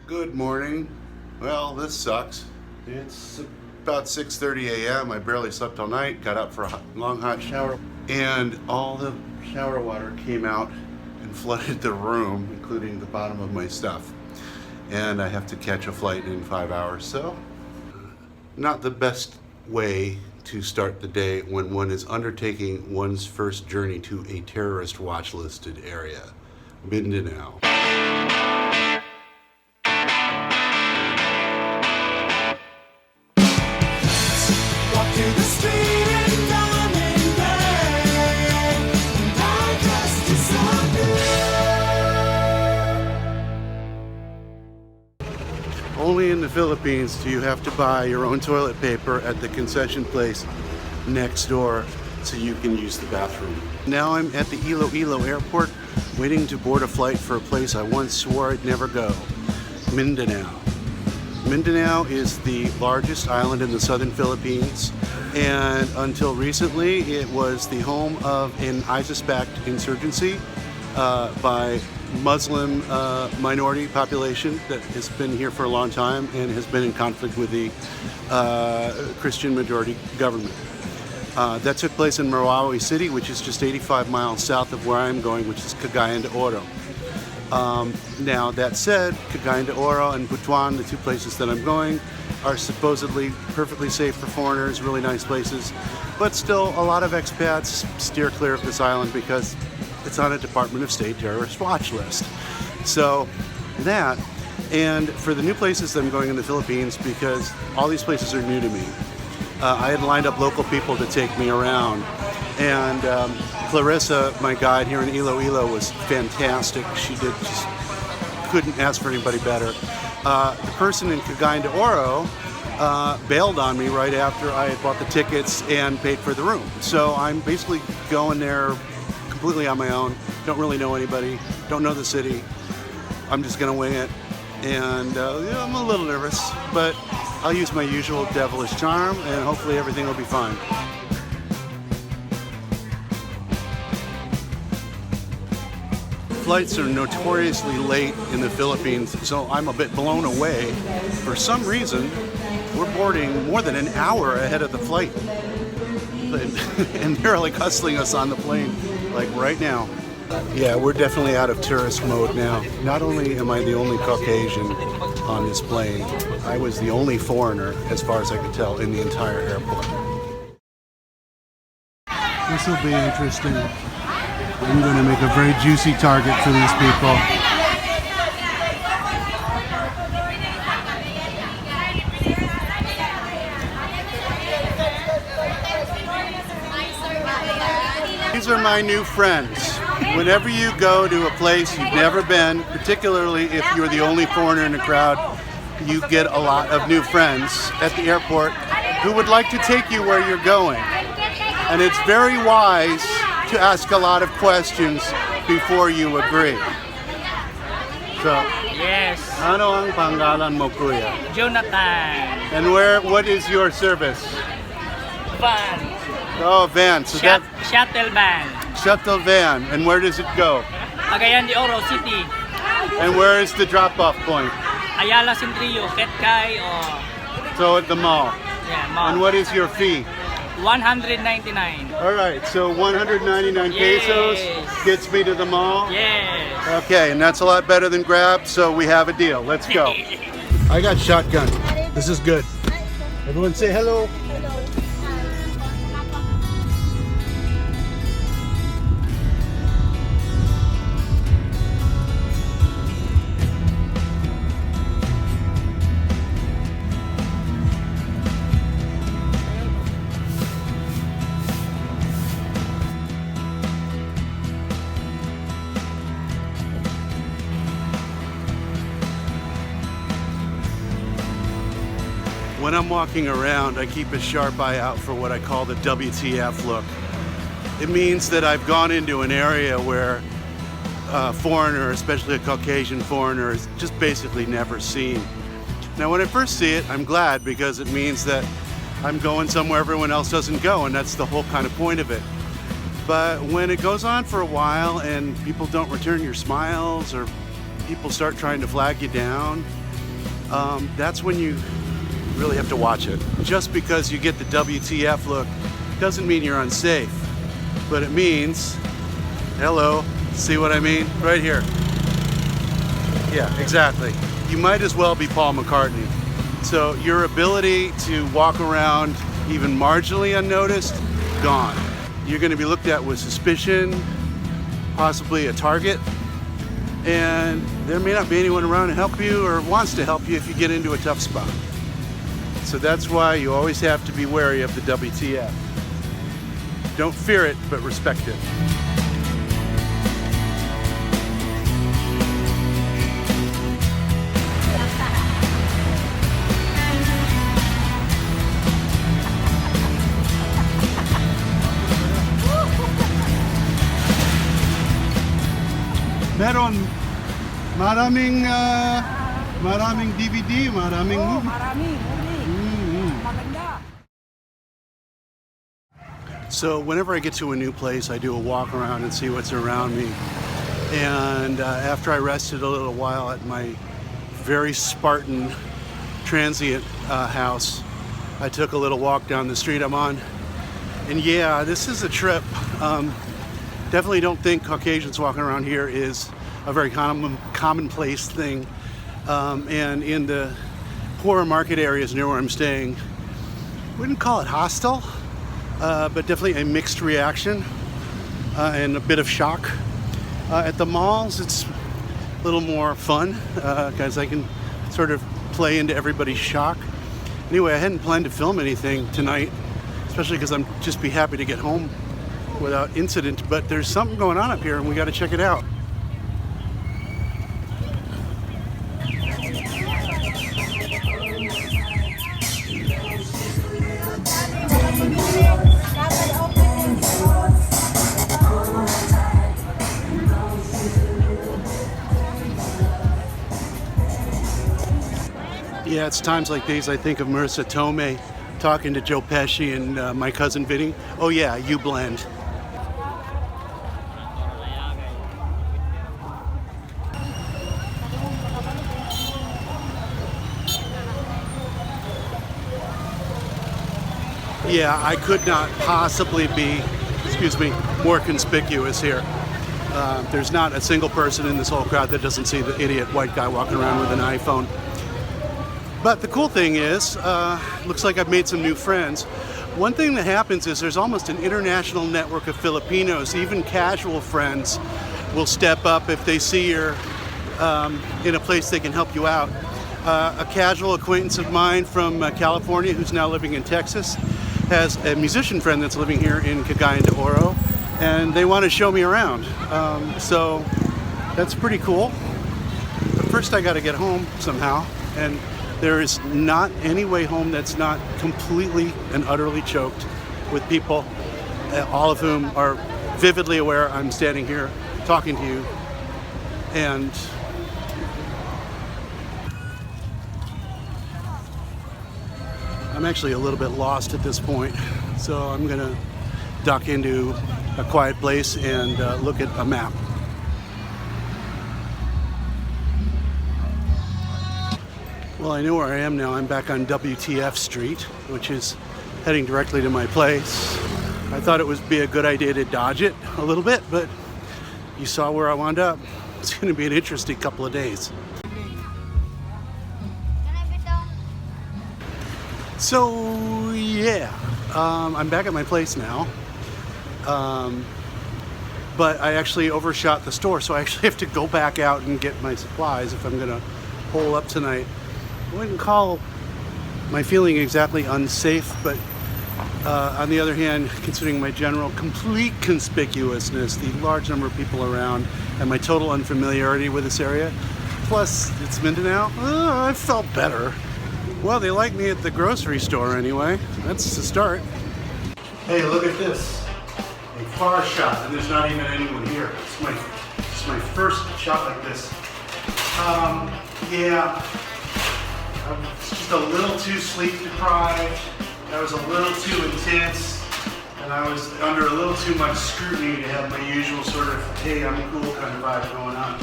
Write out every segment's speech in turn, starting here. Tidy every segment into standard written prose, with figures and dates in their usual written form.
Good morning. Well, this sucks. It's about 6:30 a.m. I barely slept all night, got up for a long hot shower, and all the shower water came out and flooded the room, including the bottom of my stuff. And I have to catch a flight in 5 hours, so not the best way to start the day when one is undertaking one's first journey to a terrorist watch listed area, Mindanao. Only in the Philippines do you have to buy your own toilet paper at the concession place next door so you can use the bathroom. Now I'm at the Iloilo airport waiting to board a flight for a place I once swore I'd never go, Mindanao. Mindanao is the largest island in the southern Philippines, and until recently it was the home of an, I suspect, insurgency by Muslim minority population that has been here for a long time and has been in conflict with the Christian majority government. That took place in Marawi City, which is just 85 miles south of where I'm going, which is Cagayan de Oro. Now that said, Cagayan de Oro and Butuan, the two places that I'm going, are supposedly perfectly safe for foreigners, really nice places, but still a lot of expats steer clear of this island because it's on a Department of State terrorist watch list. So that, and for the new places that I'm going in the Philippines, because all these places are new to me, I had lined up local people to take me around, and Clarissa, my guide here in Iloilo, was fantastic. She just couldn't ask for anybody better. The person in Cagayan de Oro bailed on me right after I had bought the tickets and paid for the room. So I'm basically going there completely on my own, don't really know anybody, don't know the city. I'm just gonna wing it, and yeah, I'm a little nervous, but I'll use my usual devilish charm and hopefully everything will be fine. Flights are notoriously late in the Philippines, so I'm a bit blown away. For some reason, we're boarding more than an hour ahead of the flight, and they're like hustling us on the plane. Like right now. Yeah, we're definitely out of tourist mode now. Not only am I the only Caucasian on this plane, I was the only foreigner, as far as I could tell, in the entire airport. This will be interesting. I'm going to make a very juicy target for these people. These are my new friends. Whenever you go to a place you've never been, particularly if you're the only foreigner in the crowd, you get a lot of new friends at the airport who would like to take you where you're going. And it's very wise to ask a lot of questions before you agree. So, yes. Ano ang pangalan mo, kuya? Jonathan. And what is your service? Van. Oh, van. So Shuttle van. Shuttle van. And where does it go? Cagayan de Oro City. And where is the drop-off point? Ayala Centrillo, Ketkay, or... So at the mall. Yeah, mall. And what is your fee? 199. All right, so 199 pesos gets me to the mall? Yes. Okay, and that's a lot better than Grab, so we have a deal. Let's go. I got shotgun. This is good. Everyone say hello. When I'm walking around, I keep a sharp eye out for what I call the WTF look. It means that I've gone into an area where a foreigner, especially a Caucasian foreigner, is just basically never seen. Now, when I first see it, I'm glad because it means that I'm going somewhere everyone else doesn't go, and that's the whole kind of point of it. But when it goes on for a while and people don't return your smiles or people start trying to flag you down, that's when you really have to watch it. Just because you get the WTF look doesn't mean you're unsafe, but it means, hello, see what I mean? Right here. Yeah, exactly. You might as well be Paul McCartney. So your ability to walk around even marginally unnoticed, gone. You're going to be looked at with suspicion, possibly a target, and there may not be anyone around to help you or wants to help you if you get into a tough spot. So that's why you always have to be wary of the WTF. Don't fear it, but respect it. Meron maraming DVD, maraming movie. Marami. Maganda. So whenever I get to a new place, I do a walk around and see what's around me. And after I rested a little while at my very Spartan transient house, I took a little walk down the street I'm on. And yeah, this is a trip. Definitely don't think Caucasians walking around here is a very commonplace thing. And in the poorer market areas near where I'm staying, wouldn't call it hostile, but definitely a mixed reaction and a bit of shock. At the malls, it's a little more fun because I can sort of play into everybody's shock. Anyway, I hadn't planned to film anything tonight, especially because I'm just be happy to get home without incident, but there's something going on up here and we got to check it out. Yeah, it's times like these I think of Marissa Tomei talking to Joe Pesci and my cousin Vinny. Oh yeah, you blend. Yeah, I could not possibly be, more conspicuous here. There's not a single person in this whole crowd that doesn't see the idiot white guy walking around with an iPhone. But the cool thing is, looks like I've made some new friends. One thing that happens is there's almost an international network of Filipinos. Even casual friends will step up if they see you're in a place they can help you out. A casual acquaintance of mine from California who's now living in Texas has a musician friend that's living here in Cagayan de Oro, and they want to show me around. So that's pretty cool. But first I got to get home somehow, and there is not any way home that's not completely and utterly choked with people, all of whom are vividly aware I'm standing here talking to you. And I'm actually a little bit lost at this point, so I'm gonna duck into a quiet place and look at a map. Well, I know where I am now. I'm back on WTF Street, which is heading directly to my place. I thought it would be a good idea to dodge it a little bit, but you saw where I wound up. It's gonna be an interesting couple of days. So yeah, I'm back at my place now, but I actually overshot the store, so I actually have to go back out and get my supplies if I'm gonna hole up tonight. I wouldn't call my feeling exactly unsafe, but on the other hand, considering my general complete conspicuousness, the large number of people around, and my total unfamiliarity with this area, plus it's Mindanao, I felt better. Well, they like me at the grocery store anyway. That's the start. Hey, look at this. A far shot, and there's not even anyone here. It's my first shot like this. Yeah, I was just a little too sleep deprived. That was a little too intense, and I was under a little too much scrutiny to have my usual sort of, hey, I'm cool kind of vibe going on.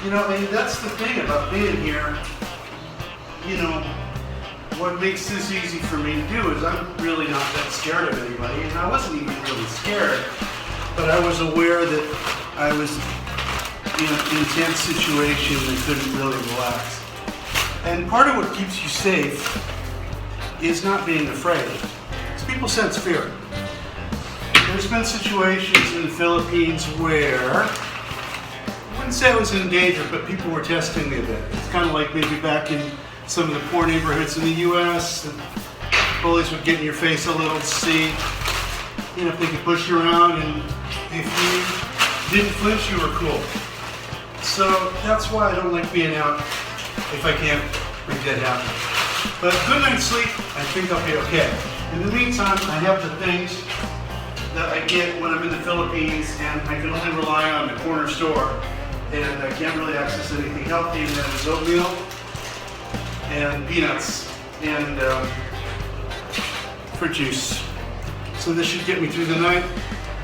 You know, and that's the thing about being here. you know, what makes this easy for me to do is I'm really not that scared of anybody, and I wasn't even really scared, but I was aware that I was in an intense situation and couldn't really relax. And part of what keeps you safe is not being afraid. So people sense fear. There's been situations in the Philippines where, I wouldn't say I was in danger, but people were testing me a bit. It's kind of like maybe back in some of the poor neighborhoods in the US, the bullies would get in your face a little to see, you know, if they could push you around, and if you didn't flinch, you were cool. So that's why I don't like being out if I can't make that happen. But good night's sleep, I think I'll be okay. In the meantime, I have the things that I get when I'm in the Philippines, and I can only rely on the corner store. And I can't really access anything healthy, and that is oatmeal and peanuts and fruit juice. So this should get me through the night.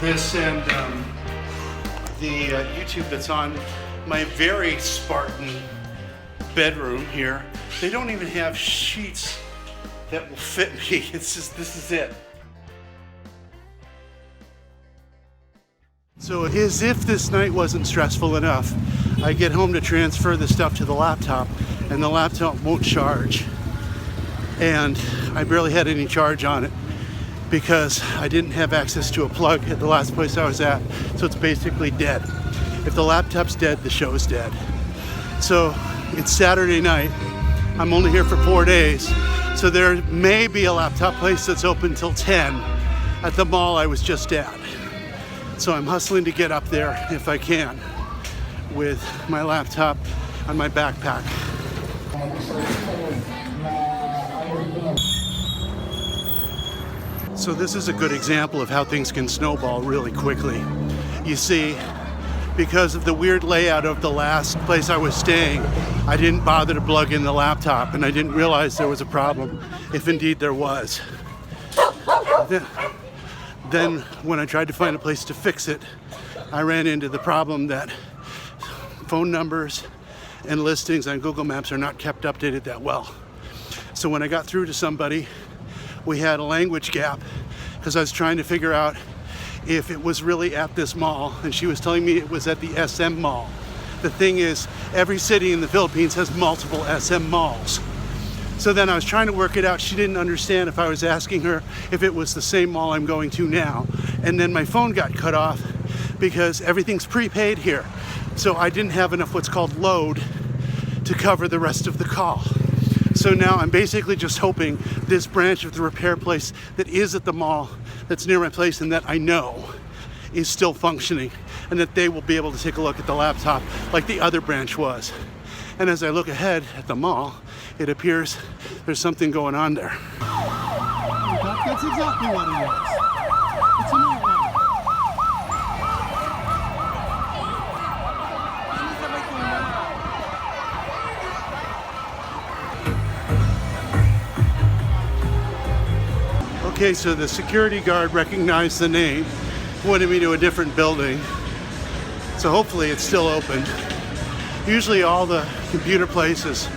This and the YouTube that's on my very Spartan bedroom here. They don't even have sheets that will fit me. It's just, this is it. So as if this night wasn't stressful enough, I get home to transfer the stuff to the laptop, and the laptop won't charge. And I barely had any charge on it because I didn't have access to a plug at the last place I was at, so it's basically dead. If the laptop's dead, the show's dead. So it's Saturday night. I'm only here for 4 days, so there may be a laptop place that's open till 10 at the mall I was just at. So I'm hustling to get up there if I can with my laptop on my backpack. So this is a good example of how things can snowball really quickly. You see, because of the weird layout of the last place I was staying, I didn't bother to plug in the laptop, and I didn't realize there was a problem, if indeed there was. Then when I tried to find a place to fix it, I ran into the problem that phone numbers and listings on Google Maps are not kept updated that well. So when I got through to somebody, we had a language gap because I was trying to figure out if it was really at this mall, and she was telling me it was at the SM mall. The thing is, every city in the Philippines has multiple SM malls. So then I was trying to work it out. She didn't understand if I was asking her if it was the same mall I'm going to now. And then my phone got cut off because everything's prepaid here. So I didn't have enough what's called load to cover the rest of the call. So now I'm basically just hoping this branch of the repair place that is at the mall, that's near my place and that I know is still functioning, and that they will be able to take a look at the laptop like the other branch was. And as I look ahead at the mall, it appears there's something going on there. That's exactly what it is. It's a new one. Okay, so the security guard recognized the name, pointed me to a different building. So hopefully it's still open. Usually all the computer places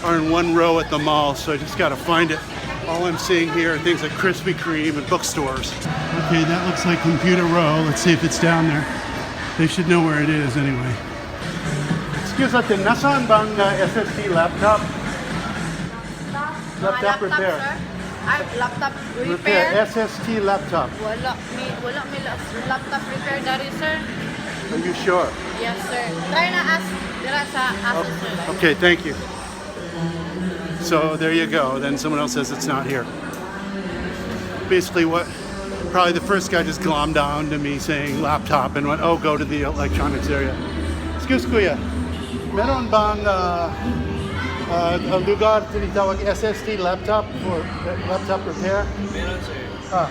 are in one row at the mall, so I just gotta find it. All I'm seeing here are things like Krispy Kreme and bookstores. Okay, that looks like Computer Row. Let's see if it's down there. They should know where it is anyway. Excuse us, nasaan bang SSD laptop? Laptop repair. Sir? Laptop repair? SST laptop. Wala may laptop repair dari, sir. Are you sure? Yes, sir. Try na ask dira sa Asus, sir. Okay, thank you. So there you go. Then someone else says it's not here. Basically probably the first guy just glommed on to me saying laptop and went, oh, go to the electronics area. Excuse kuya, meron bang lugar tinitawag SSD laptop for laptop repair? Meron, sir. Ah,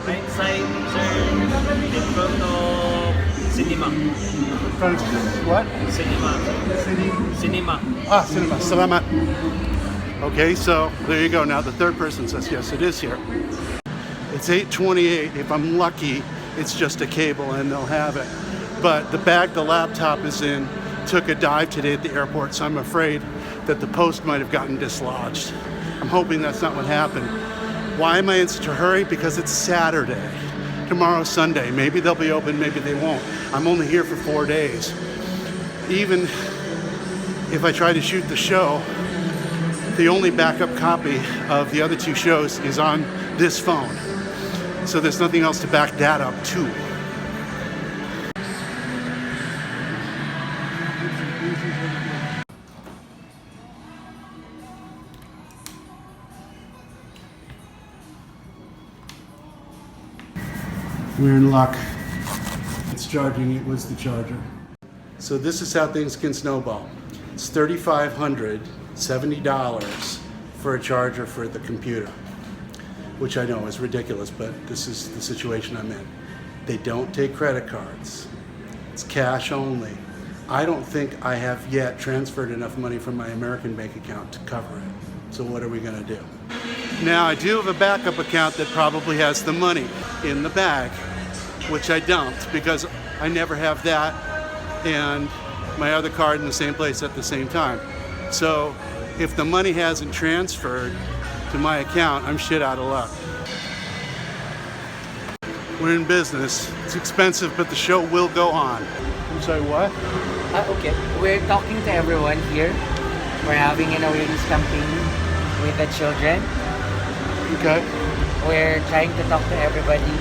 Right side, sir, in front of cinema. what? Cinema. Cinema. Ah, cinema. Salamat. Okay, so there you go. Now the third person says, yes, it is here. It's 8:28. If I'm lucky, it's just a cable and they'll have it. But the bag the laptop is in took a dive today at the airport, so I'm afraid that the post might have gotten dislodged. I'm hoping that's not what happened. Why am I in such a hurry? Because it's Saturday. Tomorrow's Sunday. Maybe they'll be open, maybe they won't. I'm only here for 4 days. Even if I try to shoot the show, the only backup copy of the other 2 shows is on this phone. So there's nothing else to back that up to. We're in luck. It's charging, it was the charger. So this is how things can snowball. It's $3,570 for a charger for the computer, which I know is ridiculous, but this is the situation I'm in. They don't take credit cards. It's cash only. I don't think I have yet transferred enough money from my American bank account to cover it. So what are we gonna do? Now I do have a backup account that probably has the money in the bag, which I dumped because I never have that and my other card in the same place at the same time. So if the money hasn't transferred to my account, I'm shit out of luck. We're in business. It's expensive, but the show will go on. I'm sorry, what? Okay, we're talking to everyone here. We're having an awareness campaign with the children. Okay. We're trying to talk to everybody.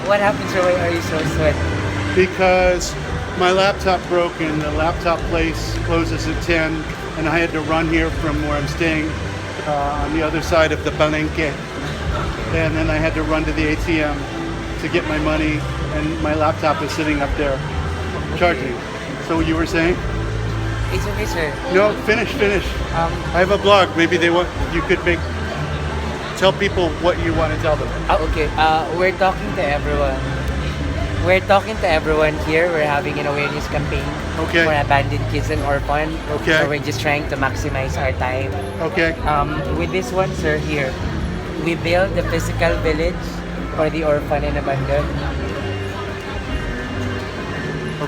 What happened, sir? Why are you so sweaty? Because my laptop broke and the laptop place closes at 10 and I had to run here from where I'm staying on the other side of the Palenque. And then I had to run to the ATM to get my money and my laptop is sitting up there charging. So you were saying? It's okay, sir. No, finish. I have a blog. Maybe you could tell people what you want to tell them. Okay. We're talking to everyone. We're talking to everyone here. We're having an awareness campaign Okay. for abandoned kids and orphan. Okay. So we're just trying to maximize our time. Okay. With this one, sir, here, we build the physical village for the orphan and abandoned.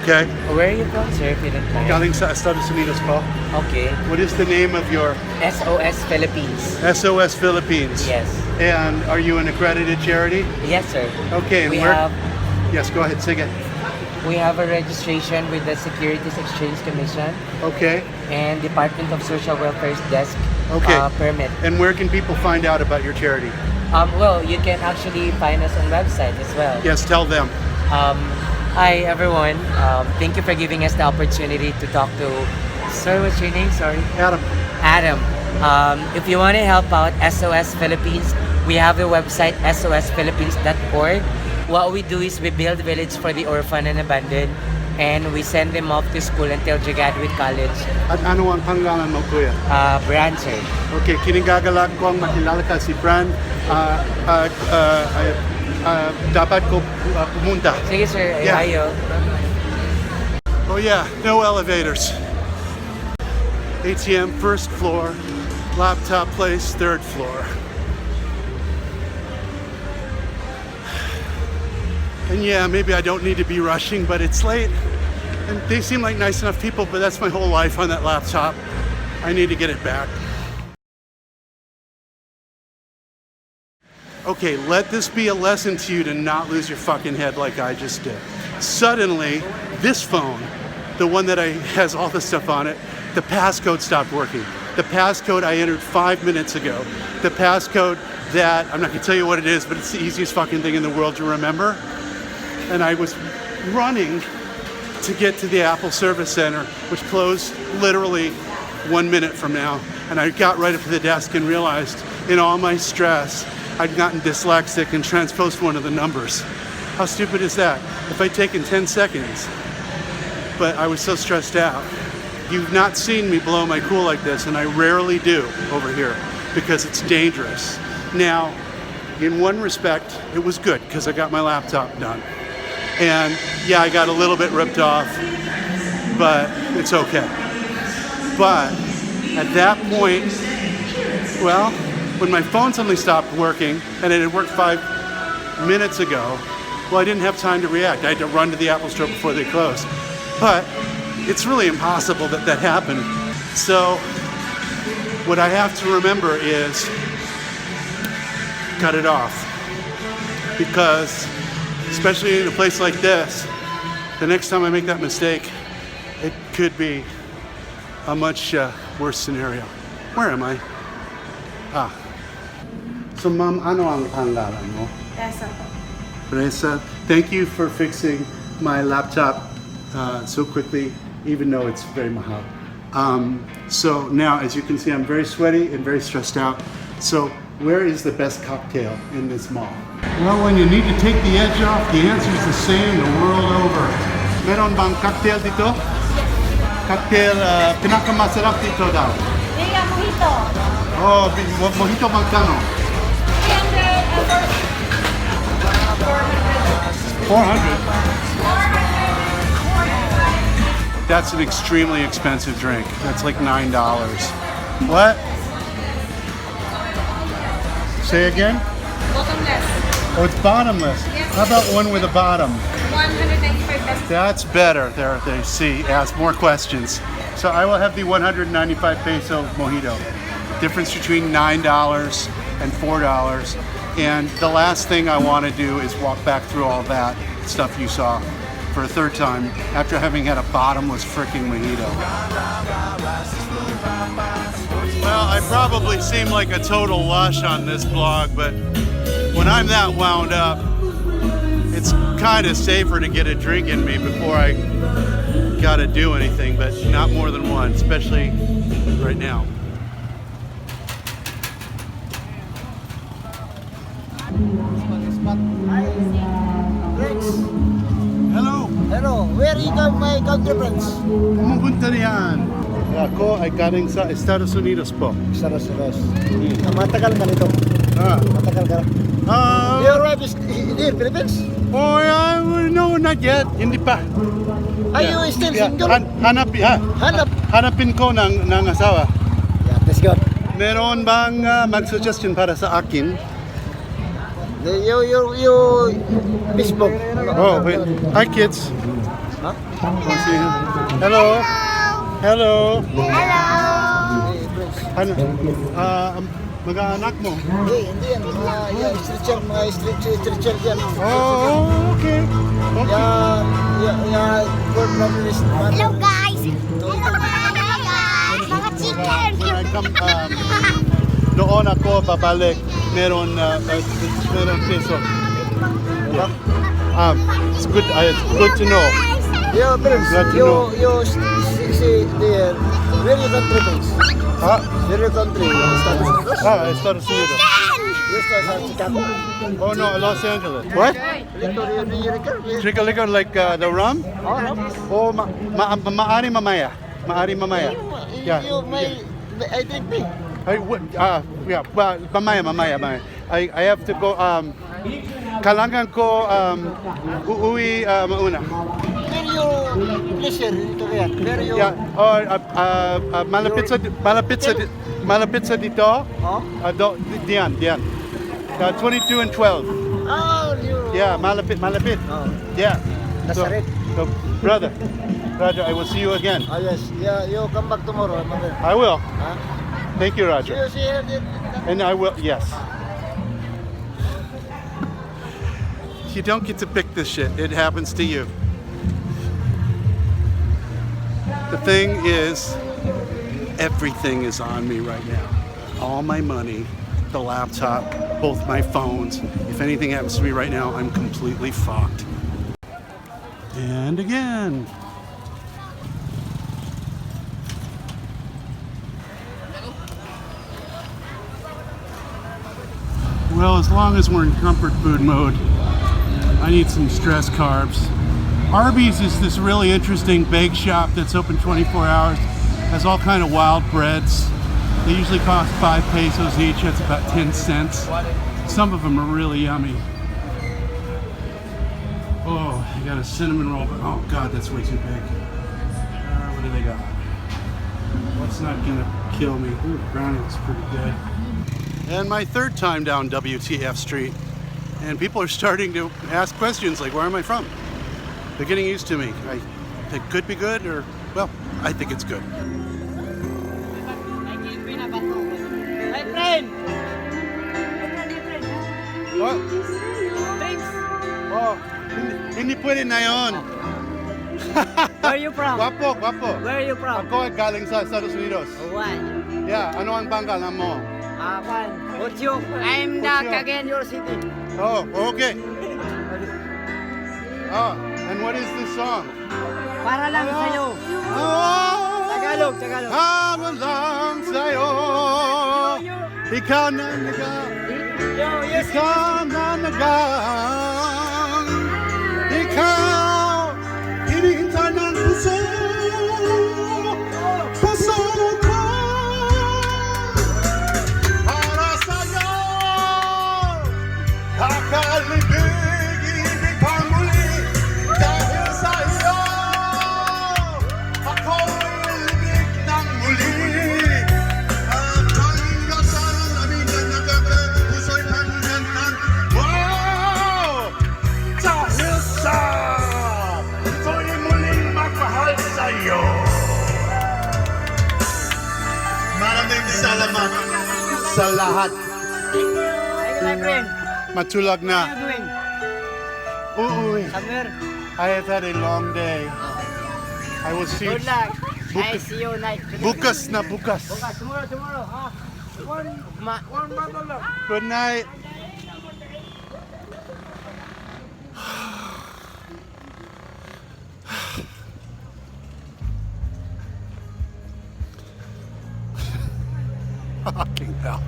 Okay. Where are you from, sir, if you don't mind? Galing sa Estados Unidos po. Okay. What is the name of your SOS Philippines. SOS Philippines? Yes. And are you an accredited charity? Yes, sir. Okay, and We where? have Yes, go ahead, say it. we have a registration with the Securities Exchange Commission Okay. and Department of Social Welfare's desk Okay. permit. And where can people find out about your charity? Well, you can actually find us on website as well. Yes, tell them. Hi everyone. Thank you for giving us the opportunity to talk to. Sir, what's your name? Sorry. Adam. Adam. If you want to help out SOS Philippines, we have a website sosphilippines.org. What we do is we build village for the orphan and abandoned, and we send them off to school until they graduate college. At ano ang pangalan mo, kuya? Brand, sir. Okay, kinigagalag ko ang makilala ka si Fran. Dapat ko pumunta. Sige, sir. Yeah. Ayaw. Oh yeah, no elevators. ATM, first floor. Laptop place, third floor. And yeah, maybe I don't need to be rushing, but it's late. And they seem like nice enough people, but that's my whole life on that laptop. I need to get it back. Okay, let this be a lesson to you to not lose your fucking head like I just did. Suddenly, this phone, the one that has all the stuff on it, the passcode stopped working. The passcode I entered 5 minutes ago. The passcode that, I'm not gonna tell you what it is, but it's the easiest fucking thing in the world to remember. And I was running to get to the Apple Service Center, which closed literally 1 minute from now. And I got right up to the desk and realized in all my stress, I'd gotten dyslexic and transposed one of the numbers. How stupid is that? If I'd taken 10 seconds, but I was so stressed out. You've not seen me blow my cool like this, and I rarely do over here because it's dangerous. Now, in one respect, it was good because I got my laptop done. And yeah, I got a little bit ripped off, but it's okay. But at that point, well, when my phone suddenly stopped working, and it had worked 5 minutes ago, well, I didn't have time to react. I had to run to the Apple Store before they closed. But it's really impossible that that happened. So what I have to remember is cut it off. Because, especially in a place like this, the next time I make that mistake, it could be a much worse scenario. Where am I? Ah. So, Ma'am, ano ang pangalan mo? Tessa. Vanessa, thank you for fixing my laptop so quickly, even though it's very mahal. So now, as you can see, I'm very sweaty and very stressed out. So where is the best cocktail in this mall? Well, when you need to take the edge off, the answer is the same the world over. Meron bang cocktail dito? Cocktail, pinakamasarap dito daw. Liga mojito. Oh, mojito magkano? 400. That's an extremely expensive drink. That's like $9. What? Say again? Bottomless. Oh, it's bottomless. Yes. How about one with a bottom? 195 pesos. That's better. There, they see. Ask more questions. So I will have the 195 peso mojito. Difference between $9 and $4. And the last thing I want to do is walk back through all that stuff you saw for a third time after having had a bottomless freaking mojito. Well, I probably seem like a total lush on this vlog, but when I'm that wound up, it's kind of safer to get a drink in me before I gotta do anything, but not more than one, especially right now. Hello! Hello, where is my country friends? Pumunta niyan. Ako ay galing sa Estados Unidos po. Saros. Matagal ka nito. Matagal ka. Your wife is here, Philippines? Oh, no, not yet. Hindi pa. Are you still single? Hanapin ko ng asawa. Yeah, that's good. Meron bang mag-suggestion para sa akin? You Facebook. Oh, wait. Hi, kids. Huh? Hello. Hello. Hey, friends. Mag-aanak mo? Hey, hindi yan. Mga street yan. Oh, okay. Good memories. Hello guys! Hello guys! Mga chicken! When I come, noon ako babalik, meron peso. Yeah. It's good to know. Yeah, friends. Glad to know. You see there. Where you country friends? Huh? Where your country? Estados Unidos? Estados Unidos. You start at Chicago? Oh no, Los Angeles. What? Trickle liquor like the rum? Oh, maari mamaya. Maari mamaya. Yeah. I drink me. Yeah, well, mamaya. I have to go, kailangan ko uuwi mauna. Where you pleasure ito kaya? Where you? Yeah, malapit sa dito. Oh? Diyan. 22 and 12. Oh, you. Yeah, malapit. Oh. Yeah. Nazaret. So, brother, I will see you again. Oh yes. Yeah, you come back tomorrow. I will. Huh? Thank you, Roger. You see here? And I will, yes. You don't get to pick this shit. It happens to you. The thing is, everything is on me right now. All my money, the laptop, both my phones. If anything happens to me right now, I'm completely fucked. And again. Well, as long as we're in comfort food mode, I need some stress carbs. Arby's is this really interesting bake shop that's open 24 hours. Has all kind of wild breads. They usually cost 5 pesos each. That's about 10 cents. Some of them are really yummy. Oh, I got a cinnamon roll, but oh god, that's way too big. What do they got? What's not gonna kill me? Ooh, brownie looks pretty good. And my third time down WTF Street, and people are starting to ask questions like, where am I from? They're getting used to me. It could be good, or, well, I think it's good. What? Drinks. Oh, hindi pwede na yun. Where you from? Guwapo, guwapo. Where you from? Ako ay galing sa Estados Unidos. Why? Yeah, ano ang pangalan mo? Kwan. Butchok. I'm the Butchok. Cagayan de Oro City. Oh, okay. Oh, and what is this song? Para lang sa'yo. Oh, Tagalog, Tagalog. para lang sa'yo. Ikaw na ikaw na nagang. Ikaw, hinihintay ng puso. Puso ko. Para sa'yo. Kakalibig, ibig pa muli. Dahil sa'yo. Ako'y libig ng muli. At hanggang sa aming nagkakaroon, puso'y panunan. Wow! Dahil sa ito'y muling magmahal sa'yo. Maraming salamat sa lahat. My friend, Matulog what are na. you doing? Uuwi. Somewhere? I have had a long day. I will see. Good luck. I Bukas, see you night. bukas na bukas. Tomorrow, ha? One month lang. Good night. Fucking hell.